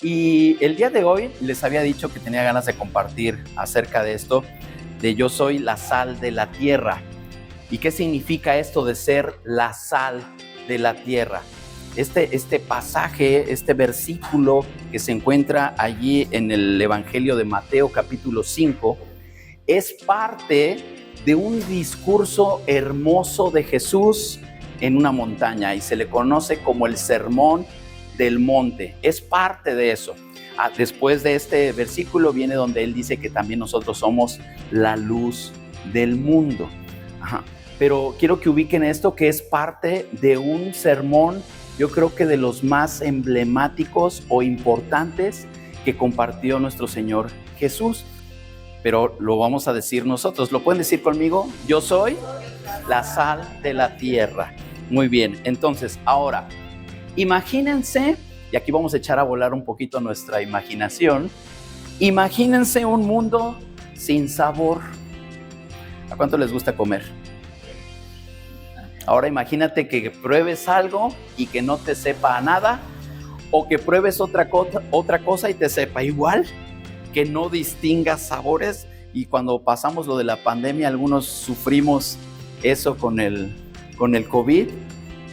Y el día de hoy les había dicho que tenía ganas de compartir acerca de esto, de yo soy la sal de la tierra. ¿Y qué significa esto de ser la sal de la tierra? Este pasaje, este versículo que se encuentra allí en el Evangelio de Mateo capítulo 5, es parte de un discurso hermoso de Jesús en una montaña y se le conoce como el Sermón del Monte. Es parte de eso. Después de este versículo viene donde él dice que también nosotros somos la luz del mundo. Pero quiero que ubiquen esto, que es parte de un sermón, yo creo que de los más emblemáticos o importantes que compartió nuestro Señor Jesús. Pero lo vamos a decir nosotros. ¿Lo pueden decir conmigo? Yo soy la sal de la tierra. Muy bien, entonces ahora imagínense, y aquí vamos a echar a volar un poquito nuestra imaginación. Imagínense un mundo sin sabor. ¿A cuánto les gusta comer? Ahora imagínate que pruebes algo y que no te sepa a nada, o que pruebes otra cosa y te sepa igual, que no distingas sabores. Y cuando pasamos lo de la pandemia, algunos sufrimos eso con el COVID,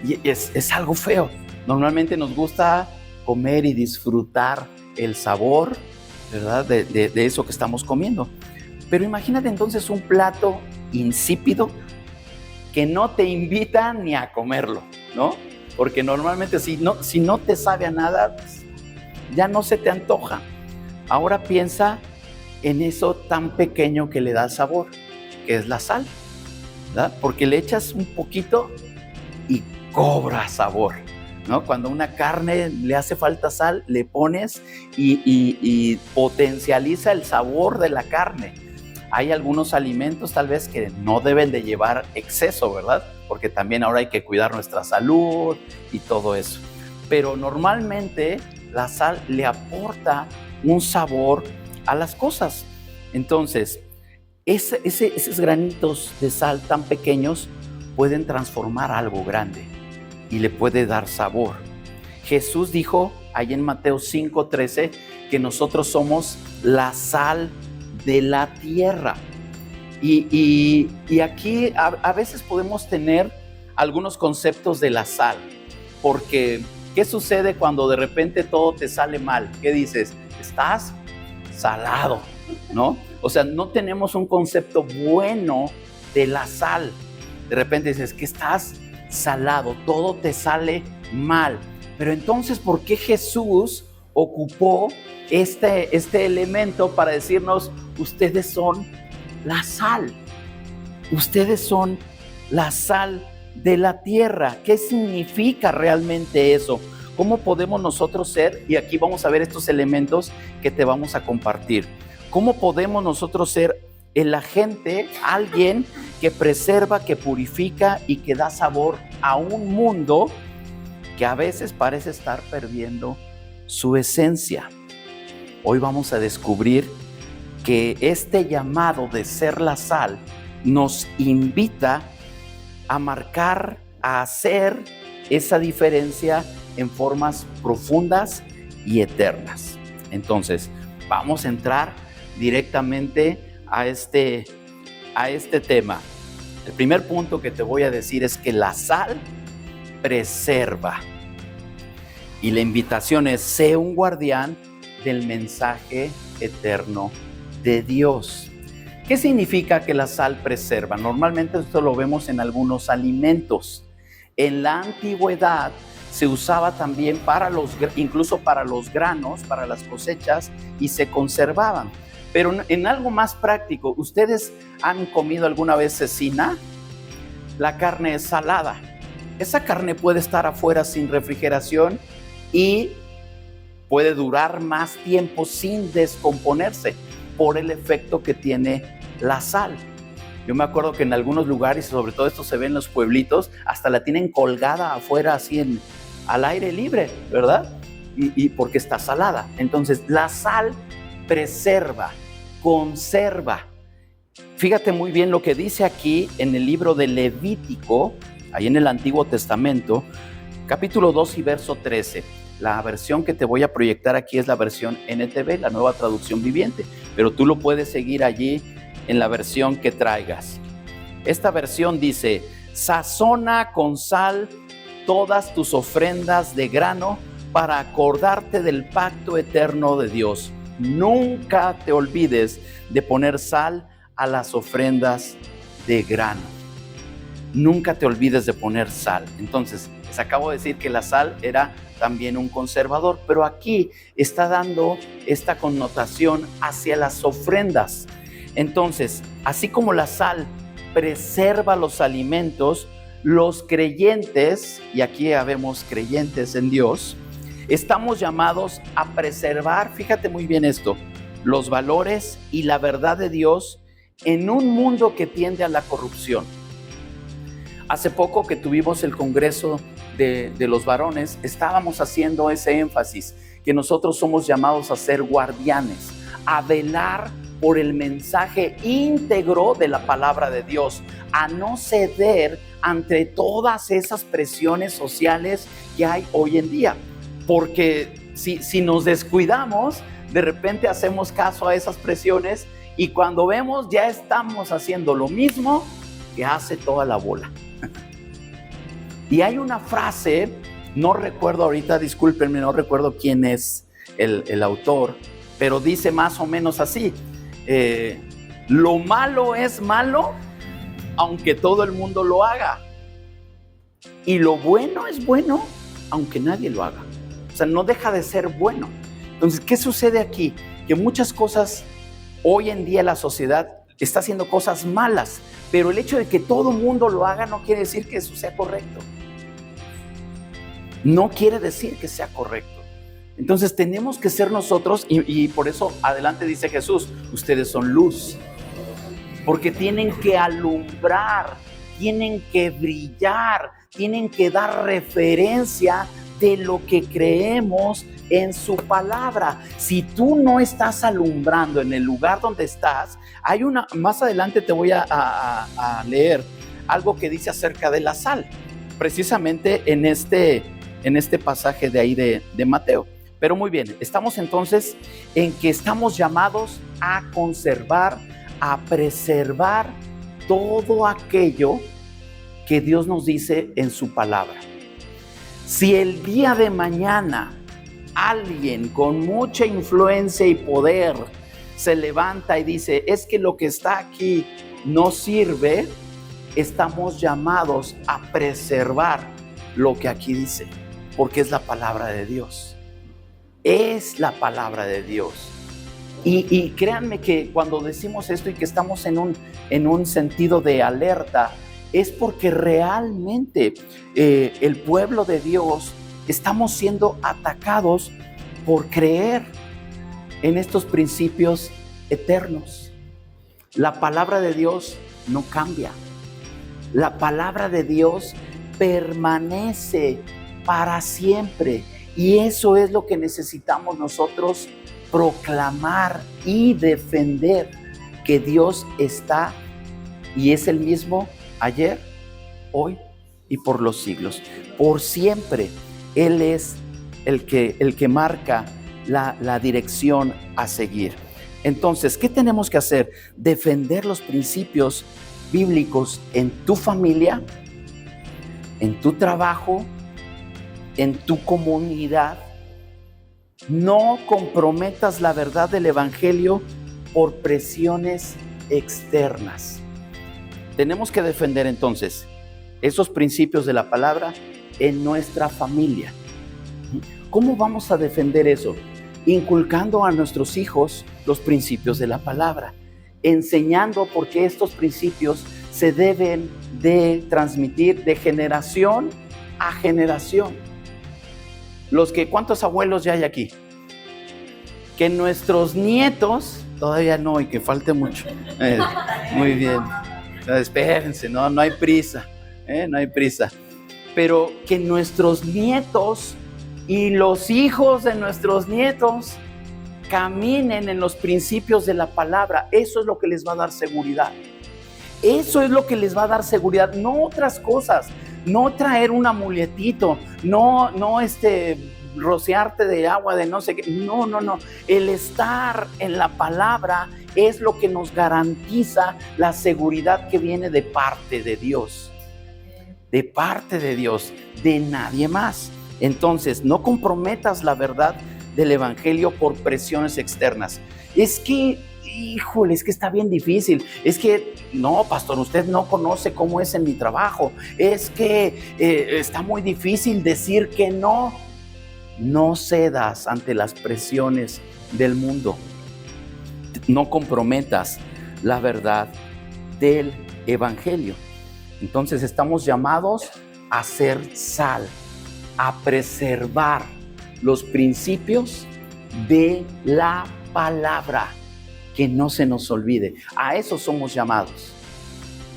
y es algo feo. Normalmente nos gusta comer y disfrutar el sabor, ¿verdad? De eso que estamos comiendo. Pero imagínate entonces un plato insípido que no te invita ni a comerlo, ¿no? Porque normalmente si no te sabe a nada, ya no se te antoja. Ahora piensa en eso tan pequeño que le da sabor, que es la sal, ¿verdad? Porque le echas un poquito y cobra sabor, ¿no? Cuando a una carne le hace falta sal, le pones y potencializa el sabor de la carne. Hay algunos alimentos tal vez que no deben de llevar exceso, ¿verdad? Porque también ahora hay que cuidar nuestra salud y todo eso. Pero normalmente la sal le aporta un sabor a las cosas. Entonces, esos granitos de sal tan pequeños pueden transformar algo grande y le puede dar sabor. Jesús dijo ahí en Mateo 5:13 que nosotros somos la sal de la tierra. Y aquí a veces podemos tener algunos conceptos de la sal, porque ¿qué sucede cuando de repente todo te sale mal? ¿Qué dices? Estás salado, ¿no? O sea, no tenemos un concepto bueno de la sal. De repente dices que estás salado, todo te sale mal. Pero entonces, ¿por qué Jesús ocupó este elemento para decirnos, ustedes son la sal? Ustedes son la sal de la tierra. ¿Qué significa realmente eso? ¿Cómo podemos nosotros ser? Y aquí vamos a ver estos elementos que te vamos a compartir. ¿Cómo podemos nosotros ser el agente, alguien que preserva, que purifica y que da sabor a un mundo que a veces parece estar perdiendo su esencia? Hoy vamos a descubrir que este llamado de ser la sal nos invita a marcar, a hacer esa diferencia en formas profundas y eternas. Entonces, vamos a entrar directamente a este tema. El primer punto que te voy a decir es que la sal preserva. Y la invitación es: sé un guardián del mensaje eterno de Dios. ¿Qué significa que la sal preserva? Normalmente esto lo vemos en algunos alimentos. En la antigüedad se usaba también incluso para los granos, para las cosechas, y se conservaban. Pero en algo más práctico, ¿ustedes han comido alguna vez cecina? La carne es salada. Esa carne puede estar afuera sin refrigeración y puede durar más tiempo sin descomponerse por el efecto que tiene la sal. Yo me acuerdo que en algunos lugares, sobre todo esto se ve en los pueblitos, hasta la tienen colgada afuera así al aire libre, ¿verdad? Y porque está salada. Entonces la sal preserva, conserva. Fíjate muy bien lo que dice aquí en el libro de Levítico, ahí en el Antiguo Testamento, capítulo 2 y verso 13. La versión que te voy a proyectar aquí es la versión NTV, la Nueva Traducción Viviente, pero tú lo puedes seguir allí en la versión que traigas. Esta versión dice: sazona con sal todas tus ofrendas de grano para acordarte del pacto eterno de Dios. Nunca te olvides de poner sal a las ofrendas de grano. Nunca te olvides de poner sal. Entonces, les acabo de decir que la sal era también un conservador, pero aquí está dando esta connotación hacia las ofrendas. Entonces, así como la sal preserva los alimentos, los creyentes, y aquí habemos creyentes en Dios, estamos llamados a preservar, fíjate muy bien esto, los valores y la verdad de Dios en un mundo que tiende a la corrupción. Hace poco que tuvimos el Congreso de los Varones, estábamos haciendo ese énfasis, que nosotros somos llamados a ser guardianes, a velar por el mensaje íntegro de la palabra de Dios, a no ceder ante todas esas presiones sociales que hay hoy en día. Porque si nos descuidamos, de repente hacemos caso a esas presiones y cuando vemos ya estamos haciendo lo mismo que hace toda la bola. Y hay una frase, no recuerdo ahorita, discúlpenme, no recuerdo quién es el autor, pero dice más o menos así: lo malo es malo aunque todo el mundo lo haga, y lo bueno es bueno aunque nadie lo haga. O sea, no deja de ser bueno. Entonces, ¿qué sucede aquí? Que muchas cosas, hoy en día la sociedad está haciendo cosas malas, pero el hecho de que todo el mundo lo haga no quiere decir que eso sea correcto. No quiere decir que sea correcto. Entonces tenemos que ser nosotros, y por eso adelante dice Jesús: ustedes son luz, porque tienen que alumbrar, tienen que brillar, tienen que dar referencia de lo que creemos en su palabra. Si tú no estás alumbrando en el lugar donde estás, hay una, más adelante te voy a leer algo que dice acerca de la sal, precisamente en este pasaje de ahí de Mateo. Pero muy bien, estamos entonces en que estamos llamados a conservar, a preservar todo aquello que Dios nos dice en su palabra. Si el día de mañana alguien con mucha influencia y poder se levanta y dice: es que lo que está aquí no sirve, estamos llamados a preservar lo que aquí dice, porque es la palabra de Dios. Es la palabra de Dios. Y créanme que cuando decimos esto y que estamos en un sentido de alerta, es porque realmente el pueblo de Dios estamos siendo atacados por creer en estos principios eternos. La palabra de Dios no cambia. La palabra de Dios permanece para siempre. Y eso es lo que necesitamos nosotros proclamar y defender, que Dios está y es el mismo ayer, hoy y por los siglos. Por siempre Él es el que marca la dirección a seguir. Entonces, ¿qué tenemos que hacer? Defender los principios bíblicos en tu familia, en tu trabajo, en tu comunidad. No comprometas la verdad del evangelio por presiones externas. Tenemos que defender entonces esos principios de la palabra en nuestra familia. ¿Cómo vamos a defender eso? Inculcando a nuestros hijos los principios de la palabra, enseñando por qué estos principios se deben de transmitir de generación a generación. ¿Cuántos abuelos ya hay aquí? Que nuestros nietos, todavía no, y que falte mucho. Muy bien. Espérense, no hay prisa, no hay prisa. Pero que nuestros nietos y los hijos de nuestros nietos caminen en los principios de la palabra. Eso es lo que les va a dar seguridad. Eso es lo que les va a dar seguridad, no otras cosas. No traer un amuletito, no rociarte de agua, de no sé qué. No. El estar en la palabra es lo que nos garantiza la seguridad que viene de parte de Dios. De parte de Dios, de nadie más. Entonces, no comprometas la verdad del evangelio por presiones externas. Es que, híjole, es que está bien difícil. Es que, no, pastor, usted no conoce cómo es en mi trabajo. Es que está muy difícil decir que no. No cedas ante las presiones del mundo. No comprometas la verdad del evangelio. Entonces estamos llamados a ser sal, a preservar los principios de la palabra, que no se nos olvide. A eso somos llamados.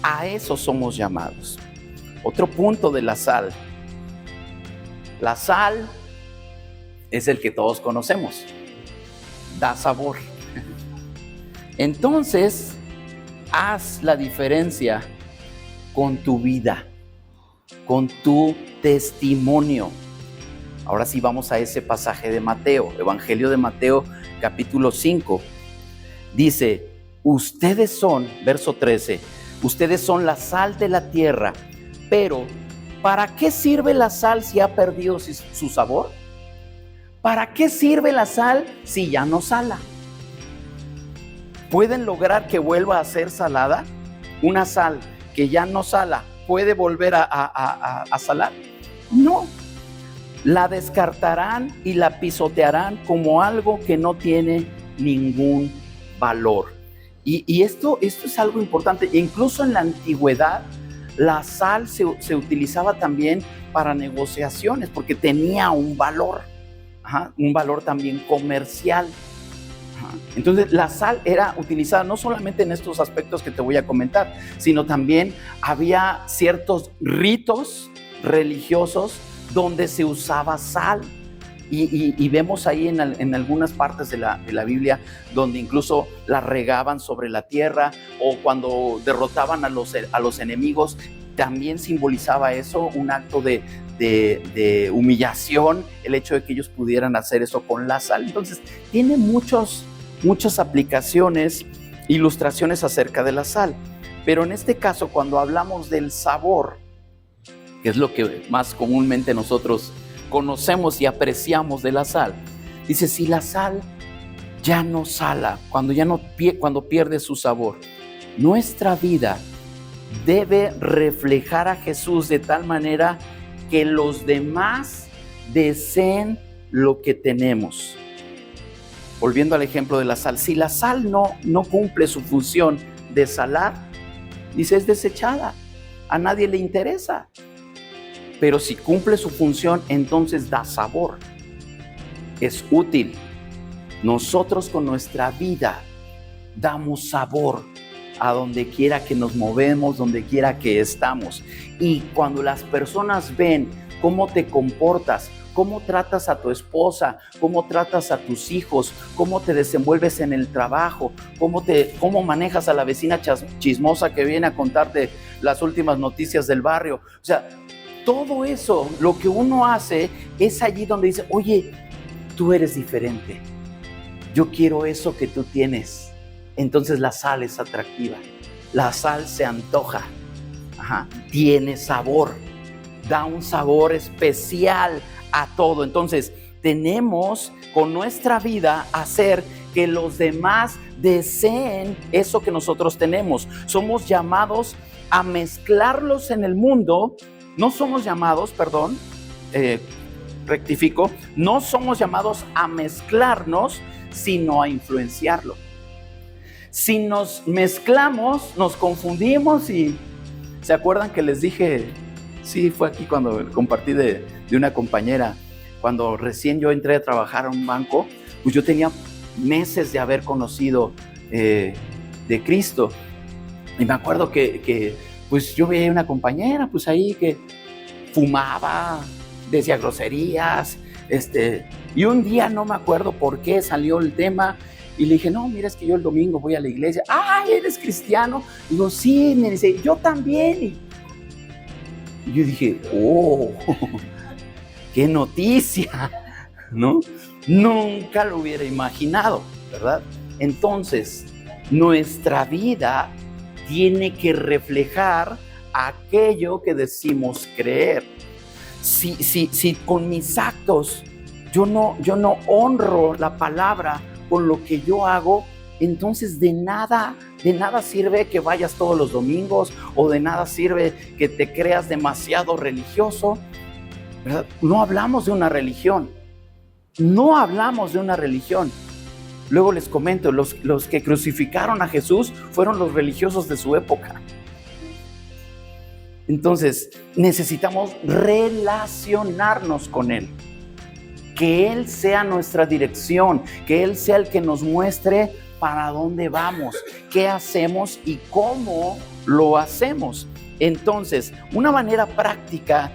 A eso somos llamados. Otro punto de la sal. La sal es el que todos conocemos. Da sabor. Entonces, haz la diferencia con tu vida, con tu testimonio. Ahora sí vamos a ese pasaje de Mateo, Evangelio de Mateo, capítulo 5. Dice, ustedes son, verso 13, ustedes son la sal de la tierra, pero ¿para qué sirve la sal si ha perdido su sabor? ¿Para qué sirve la sal si ya no sala? ¿Pueden lograr que vuelva a ser salada? Una sal que ya no sala, ¿puede volver a salar? No. La descartarán y la pisotearán como algo que no tiene ningún valor. Y esto es algo importante. Incluso en la antigüedad, la sal se utilizaba también para negociaciones porque tenía un valor, un valor también comercial. Entonces la sal era utilizada no solamente en estos aspectos que te voy a comentar, sino también había ciertos ritos religiosos donde se usaba sal. Y vemos ahí en algunas partes de la Biblia donde incluso la regaban sobre la tierra, o cuando derrotaban a los enemigos, también simbolizaba eso, un acto de humillación, el hecho de que ellos pudieran hacer eso con la sal. Entonces tiene muchas aplicaciones, ilustraciones acerca de la sal. Pero en este caso, cuando hablamos del sabor, que es lo que más comúnmente nosotros conocemos y apreciamos de la sal, dice, si la sal ya no sala, cuando pierde su sabor, nuestra vida debe reflejar a Jesús de tal manera que los demás deseen lo que tenemos. Volviendo al ejemplo de la sal, si la sal no cumple su función de salar, dice, es desechada, a nadie le interesa. Pero si cumple su función, entonces da sabor, es útil. Nosotros con nuestra vida damos sabor a donde quiera que nos movemos, donde quiera que estamos. Y cuando las personas ven cómo te comportas, cómo tratas a tu esposa, cómo tratas a tus hijos, cómo te desenvuelves en el trabajo, cómo manejas a la vecina chismosa que viene a contarte las últimas noticias del barrio. O sea, todo eso, lo que uno hace, es allí donde dice, oye, tú eres diferente. Yo quiero eso que tú tienes. Entonces la sal es atractiva. La sal se antoja. Tiene sabor. Da un sabor especial a todo. Entonces tenemos con nuestra vida hacer que los demás deseen eso que nosotros tenemos. Somos llamados a mezclarlos en el mundo. No somos llamados, no somos llamados a mezclarnos, sino a influenciarlo. Si nos mezclamos, nos confundimos. Y ¿se acuerdan que les dije? Sí, fue aquí cuando compartí de una compañera, cuando recién yo entré a trabajar a un banco, pues yo tenía meses de haber conocido de Cristo. Y me acuerdo que pues yo veía una compañera pues ahí que fumaba, decía groserías, y un día no me acuerdo por qué salió el tema y le dije, no, mira, es que yo el domingo voy a la iglesia. ¡Ay, eres cristiano! Y digo, sí, me dice, yo también. Y yo dije, oh, qué noticia, ¿no? Nunca lo hubiera imaginado, ¿verdad? Entonces, nuestra vida tiene que reflejar aquello que decimos creer. Si con mis actos yo no honro la palabra con lo que yo hago, entonces de nada sirve que vayas todos los domingos, o de nada sirve que te creas demasiado religioso, ¿verdad? No hablamos de una religión. Luego les comento, los que crucificaron a Jesús fueron los religiosos de su época. Entonces, necesitamos relacionarnos con Él. Que Él sea nuestra dirección, que Él sea el que nos muestre para dónde vamos, qué hacemos y cómo lo hacemos. Entonces, una manera práctica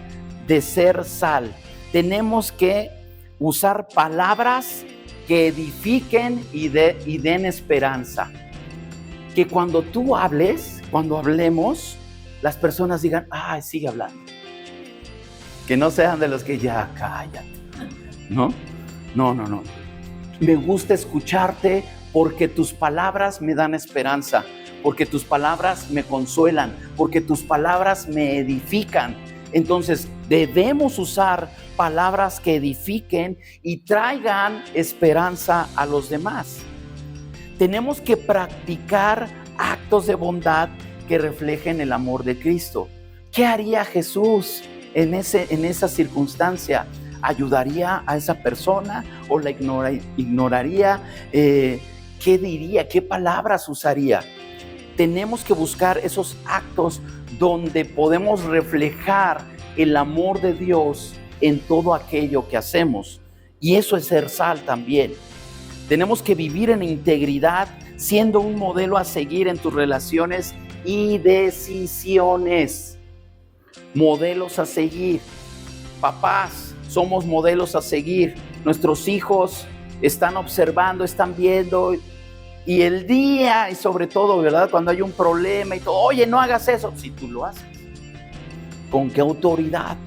de ser sal, tenemos que usar palabras que edifiquen y den esperanza. Que cuando hablemos, las personas digan, ay, sigue hablando. Que no sean de los que ya cállate. No. Me gusta escucharte porque tus palabras me dan esperanza, porque tus palabras me consuelan, porque tus palabras me edifican. Entonces, debemos usar palabras que edifiquen y traigan esperanza a los demás. Tenemos que practicar actos de bondad que reflejen el amor de Cristo. ¿Qué haría Jesús en esa circunstancia? ¿Ayudaría a esa persona o la ignoraría? ¿Qué diría? ¿Qué palabras usaría? Tenemos que buscar esos actos donde podemos reflejar el amor de Dios en todo aquello que hacemos. Y eso es ser sal también. Tenemos que vivir en integridad, siendo un modelo a seguir en tus relaciones y decisiones. Modelos a seguir. Papás, somos modelos a seguir. Nuestros hijos están observando, están viendo. Y el día, y sobre todo, ¿verdad? Cuando hay un problema y todo, oye, no hagas eso. Si tú lo haces, ¿con qué autoridad?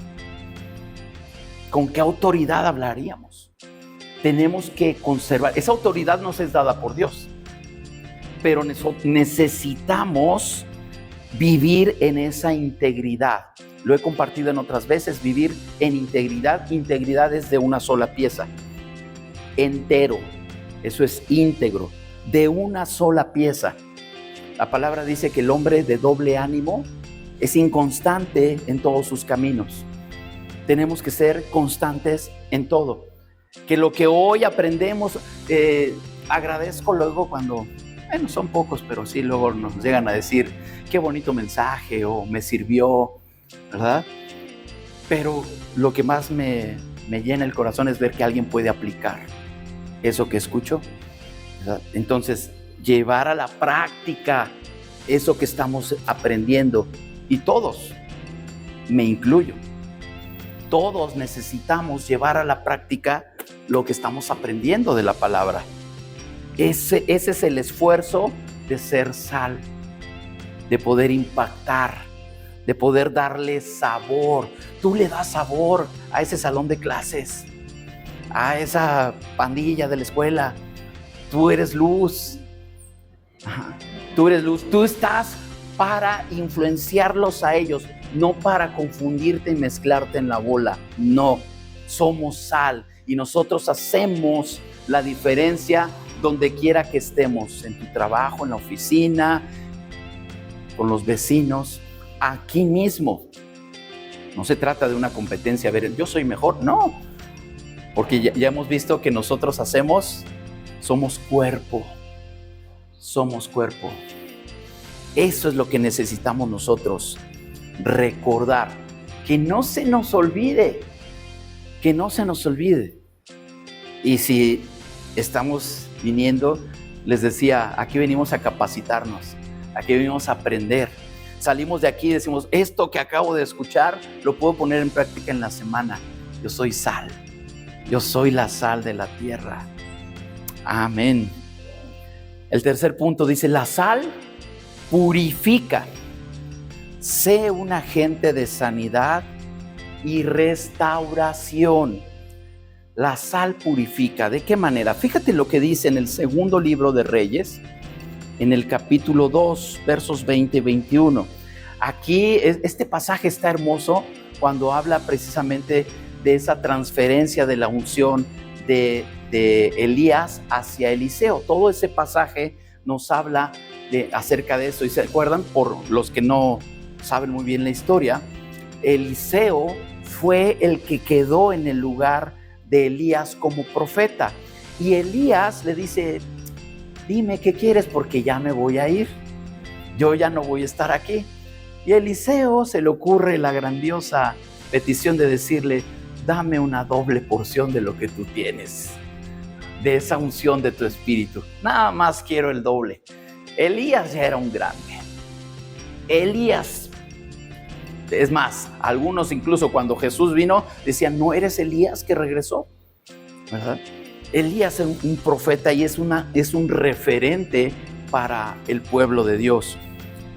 ¿Con qué autoridad hablaríamos? Tenemos que conservar. Esa autoridad nos es dada por Dios. Pero necesitamos vivir en esa integridad. Lo he compartido en otras veces, vivir en integridad. Integridad es de una sola pieza. Entero. Eso es íntegro. De una sola pieza. La palabra dice que el hombre de doble ánimo es inconstante en todos sus caminos. Tenemos que ser constantes en todo. Que lo que hoy aprendemos, agradezco luego cuando, bueno, son pocos, pero sí luego nos llegan a decir, qué bonito mensaje, o me sirvió, ¿verdad? Pero lo que más me llena el corazón es ver que alguien puede aplicar eso que escucho, ¿verdad? Entonces, llevar a la práctica eso que estamos aprendiendo. Y todos, me incluyo, todos necesitamos llevar a la práctica lo que estamos aprendiendo de la palabra. Ese es el esfuerzo de ser sal, de poder impactar, de poder darle sabor. Tú le das sabor a ese salón de clases, a esa pandilla de la escuela. Tú eres luz. Tú eres luz. Tú estás para influenciarlos a ellos, no para confundirte y mezclarte en la bola. No, somos sal y nosotros hacemos la diferencia donde quiera que estemos, en tu trabajo, en la oficina, con los vecinos, aquí mismo. No se trata de una competencia, a ver, yo soy mejor, no, porque ya hemos visto que nosotros somos cuerpo. Eso es lo que necesitamos nosotros, recordar, que no se nos olvide, Y si estamos viniendo, les decía, aquí venimos a capacitarnos, aquí venimos a aprender. Salimos de aquí y decimos, esto que acabo de escuchar, lo puedo poner en práctica en la semana. Yo soy sal, yo soy la sal de la tierra. Amén. El tercer punto dice, la sal purifica. Sé un agente de sanidad y restauración. La sal purifica. ¿De qué manera? Fíjate lo que dice en el segundo libro de Reyes, en el capítulo 2, versos 20 y 21. Aquí este pasaje está hermoso cuando habla precisamente de esa transferencia de la unción de Elías hacia Eliseo. Todo ese pasaje nos habla acerca de eso. Y se acuerdan, por los que no saben muy bien la historia, Eliseo fue el que quedó en el lugar de Elías como profeta. Y Elías le dice: dime qué quieres, porque ya me voy a ir. Yo ya no voy a estar aquí. Y a Eliseo se le ocurre la grandiosa petición de decirle: dame una doble porción de lo que tú tienes, de esa unción de tu espíritu. Nada más quiero el doble. Elías ya era un grande. Elías, es más, algunos incluso cuando Jesús vino decían: ¿no eres Elías que regresó? ¿Verdad? Elías es un profeta y es un referente para el pueblo de Dios.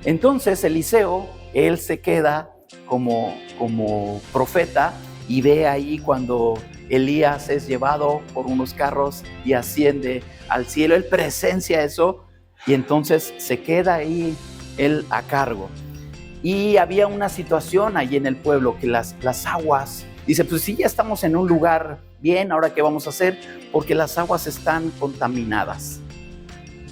Entonces Eliseo, él se queda como profeta y ve ahí cuando Elías es llevado por unos carros y asciende al cielo. Él presencia eso y entonces se queda ahí él a cargo. Y había una situación allí en el pueblo que las aguas, dice: pues sí, ya estamos en un lugar bien, ¿ahora qué vamos a hacer? Porque las aguas están contaminadas.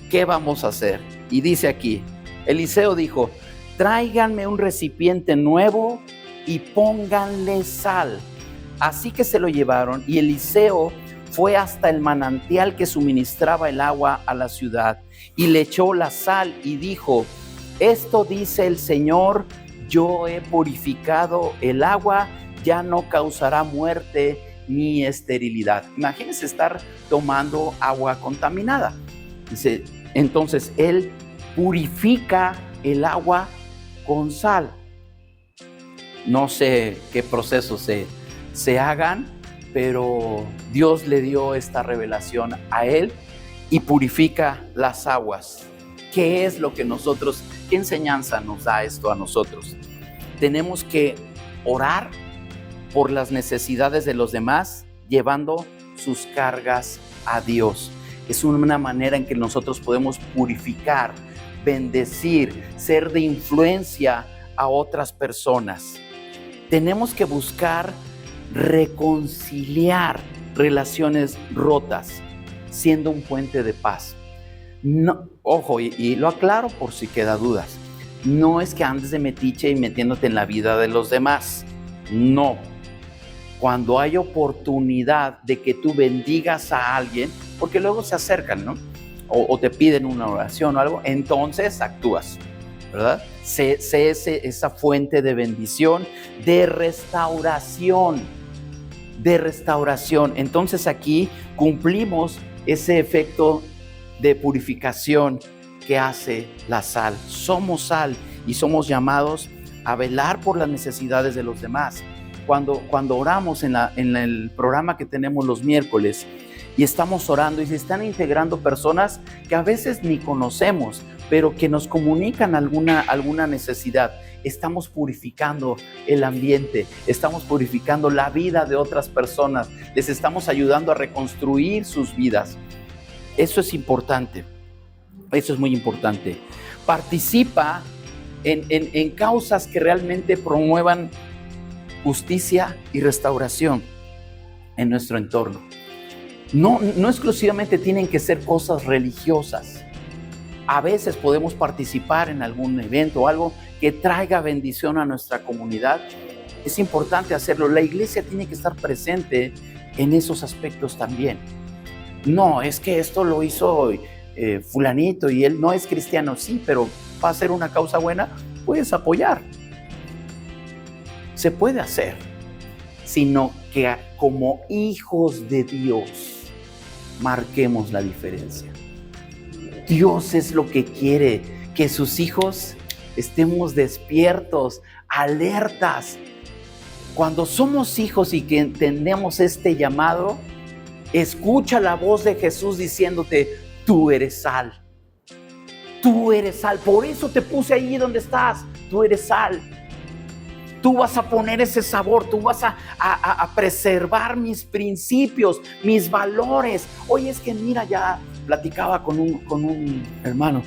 ¿Qué vamos a hacer? Y dice aquí, Eliseo dijo: tráiganme un recipiente nuevo y pónganle sal. Así que se lo llevaron y Eliseo fue hasta el manantial que suministraba el agua a la ciudad y le echó la sal y dijo: esto dice el Señor, yo he purificado el agua, ya no causará muerte ni esterilidad. Imagínense estar tomando agua contaminada. Dice, entonces él purifica el agua con sal. No sé qué procesos se hagan, pero Dios le dio esta revelación a él y purifica las aguas. ¿Qué es lo que qué enseñanza nos da esto a nosotros? Tenemos que orar por las necesidades de los demás, llevando sus cargas a Dios. Es una manera en que nosotros podemos purificar, bendecir, ser de influencia a otras personas. Tenemos que buscar reconciliar relaciones rotas, siendo un puente de paz. No, ojo, y lo aclaro por si queda dudas. No es que andes de metiche y metiéndote en la vida de los demás. No. Cuando hay oportunidad de que tú bendigas a alguien, porque luego se acercan, ¿no? O te piden una oración o algo, entonces actúas, ¿verdad? Sé esa fuente de bendición, de restauración. Entonces aquí cumplimos ese efecto de purificación que hace la sal. Somos sal y somos llamados a velar por las necesidades de los demás. Cuando oramos en el programa que tenemos los miércoles y estamos orando y se están integrando personas que a veces ni conocemos, pero que nos comunican alguna necesidad, estamos purificando el ambiente, estamos purificando la vida de otras personas, les estamos ayudando a reconstruir sus vidas. Eso es importante, eso es muy importante. Participa en causas que realmente promuevan justicia y restauración en nuestro entorno. No exclusivamente tienen que ser cosas religiosas. A veces podemos participar en algún evento o algo que traiga bendición a nuestra comunidad. Es importante hacerlo. La iglesia tiene que estar presente en esos aspectos también. No, es que esto lo hizo fulanito y él no es cristiano. Sí, pero va a ser una causa buena, puedes apoyar. Se puede hacer, sino que como hijos de Dios marquemos la diferencia. Dios es lo que quiere, que sus hijos estemos despiertos, alertas. Cuando somos hijos y que entendemos este llamado, escucha la voz de Jesús diciéndote: tú eres sal. Tú eres sal. Por eso te puse ahí donde estás. Tú eres sal. Tú vas a poner ese sabor, tú vas a preservar mis principios, mis valores. Oye, es que mira, ya platicaba con un hermano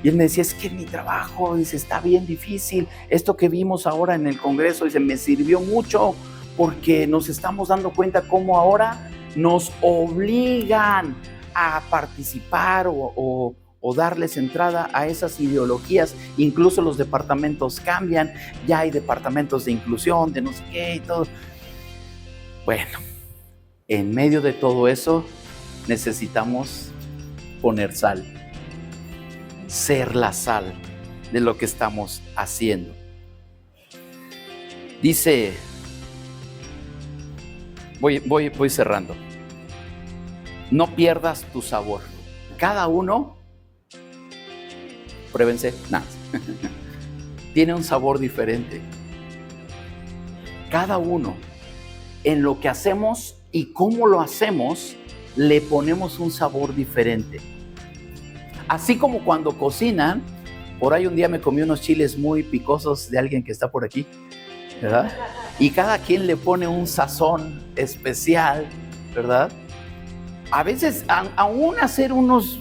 y él me decía, es que mi trabajo, dice, está bien difícil. Esto que vimos ahora en el Congreso, dice, me sirvió mucho porque nos estamos dando cuenta cómo ahora nos obligan a participar o darles entrada a esas ideologías. Incluso los departamentos cambian, ya hay departamentos de inclusión, de no sé qué y todo. Bueno, en medio de todo eso necesitamos poner sal, ser la sal de lo que estamos haciendo. Dice, voy cerrando. No pierdas tu sabor. Cada uno, pruébense, nada, tiene un sabor diferente. Cada uno, en lo que hacemos y cómo lo hacemos, le ponemos un sabor diferente. Así como cuando cocinan, por ahí un día me comí unos chiles muy picosos de alguien que está por aquí, ¿verdad? Y cada quien le pone un sazón especial, ¿verdad? A veces, aún hacer unos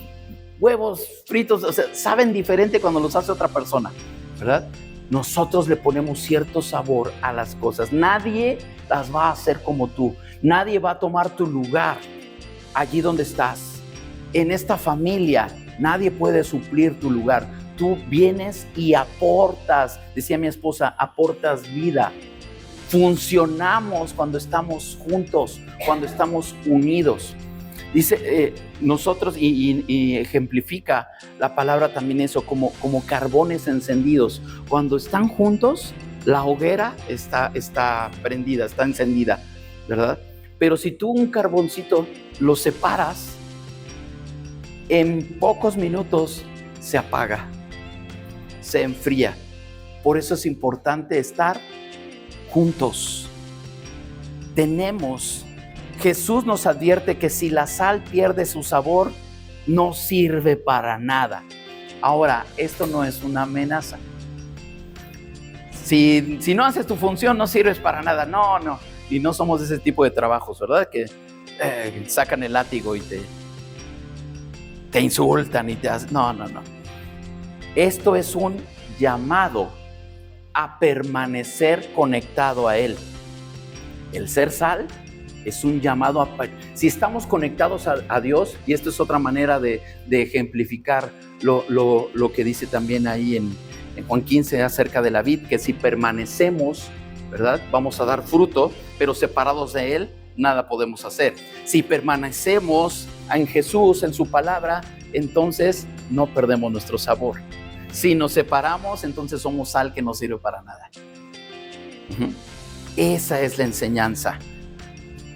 huevos fritos, o sea, saben diferente cuando los hace otra persona, ¿verdad? Nosotros le ponemos cierto sabor a las cosas. Nadie las va a hacer como tú. Nadie va a tomar tu lugar allí donde estás. En esta familia, nadie puede suplir tu lugar. Tú vienes y aportas, decía mi esposa, aportas vida. Funcionamos cuando estamos juntos, cuando estamos unidos. Dice nosotros, y ejemplifica la palabra también eso, como carbones encendidos. Cuando están juntos, la hoguera está prendida, está encendida, ¿verdad? Pero si tú un carboncito lo separas, en pocos minutos se apaga, se enfría. Por eso es importante estar juntos. Jesús nos advierte que si la sal pierde su sabor, no sirve para nada. Ahora, esto no es una amenaza. Si no haces tu función, no sirves para nada. No. Y no somos de ese tipo de trabajos, ¿verdad? Que sacan el látigo y te insultan y te hacen... No. Esto es un llamado a permanecer conectado a Él. El ser sal es un llamado si estamos conectados a Dios, y esto es otra manera de ejemplificar lo que dice también ahí en Juan 15 acerca de la vid, que si permanecemos, ¿verdad? Vamos a dar fruto, pero separados de Él, nada podemos hacer. Si permanecemos en Jesús, en su palabra, entonces no perdemos nuestro sabor. Si nos separamos, entonces somos sal que no sirve para nada. Esa es la enseñanza.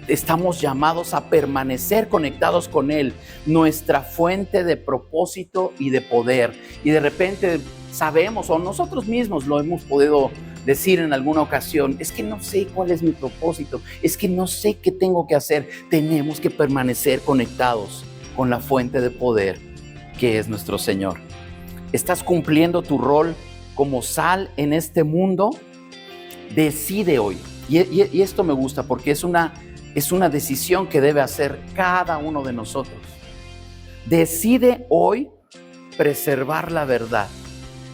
Estamos llamados a permanecer conectados con Él, nuestra fuente de propósito y de poder. Y de repente sabemos, o nosotros mismos lo hemos podido decir en alguna ocasión, es que no sé cuál es mi propósito, es que no sé qué tengo que hacer. Tenemos que permanecer conectados con la fuente de poder que es nuestro Señor. ¿Estás cumpliendo tu rol como sal en este mundo? Decide hoy. Y esto me gusta porque es una decisión que debe hacer cada uno de nosotros. Decide hoy preservar la verdad.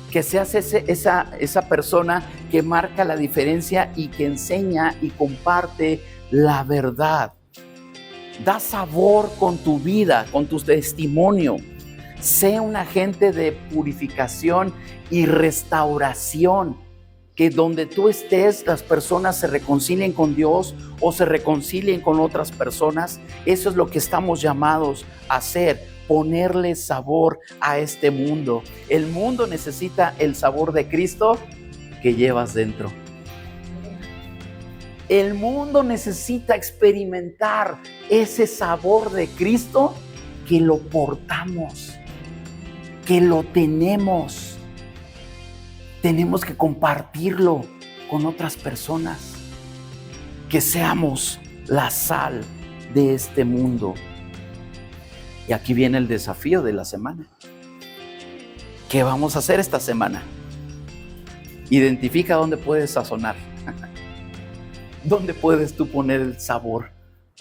Que seas esa persona que marca la diferencia y que enseña y comparte la verdad. Da sabor con tu vida, con tu testimonio. Sé un agente de purificación y restauración. Que donde tú estés, las personas se reconcilien con Dios o se reconcilien con otras personas. Eso es lo que estamos llamados a hacer, ponerle sabor a este mundo. El mundo necesita el sabor de Cristo que llevas dentro. El mundo necesita experimentar ese sabor de Cristo que lo portamos, que lo tenemos. Tenemos que compartirlo con otras personas, que seamos la sal de este mundo. Y aquí viene el desafío de la semana. ¿Qué vamos a hacer esta semana? Identifica dónde puedes sazonar. ¿Dónde puedes tú poner el sabor?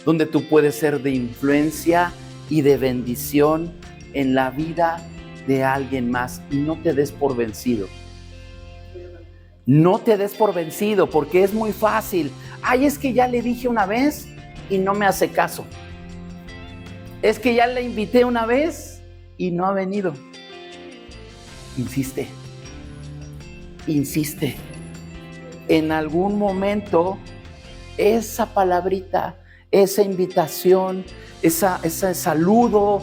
¿Dónde tú puedes ser de influencia y de bendición en la vida de alguien más? Y no te des por vencido. No te des por vencido, porque es muy fácil. Ay, es que ya le dije una vez y no me hace caso. Es que ya le invité una vez y no ha venido. Insiste. Insiste. En algún momento, esa palabrita, esa invitación, ese saludo,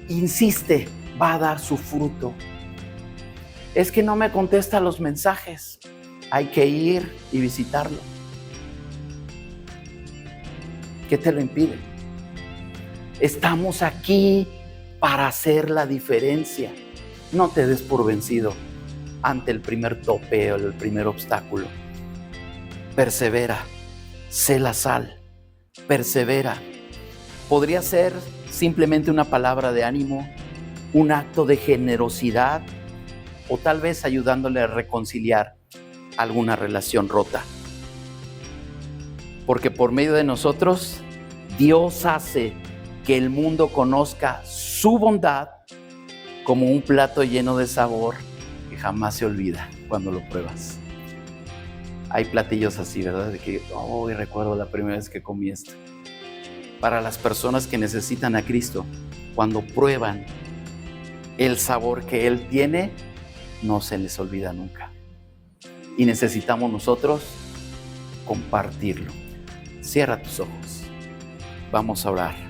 insiste, va a dar su fruto. Es que no me contesta los mensajes. Hay que ir y visitarlo. ¿Qué te lo impide? Estamos aquí para hacer la diferencia. No te des por vencido ante el primer tope o el primer obstáculo. Persevera, sé la sal, persevera. Podría ser simplemente una palabra de ánimo, un acto de generosidad o tal vez ayudándole a reconciliar alguna relación rota. Porque por medio de nosotros, Dios hace que el mundo conozca su bondad como un plato lleno de sabor que jamás se olvida cuando lo pruebas. Hay platillos así, ¿verdad? De que, recuerdo la primera vez que comí esto. Para las personas que necesitan a Cristo, cuando prueban el sabor que Él tiene, no se les olvida nunca. Y necesitamos nosotros compartirlo. Cierra tus ojos. Vamos a orar.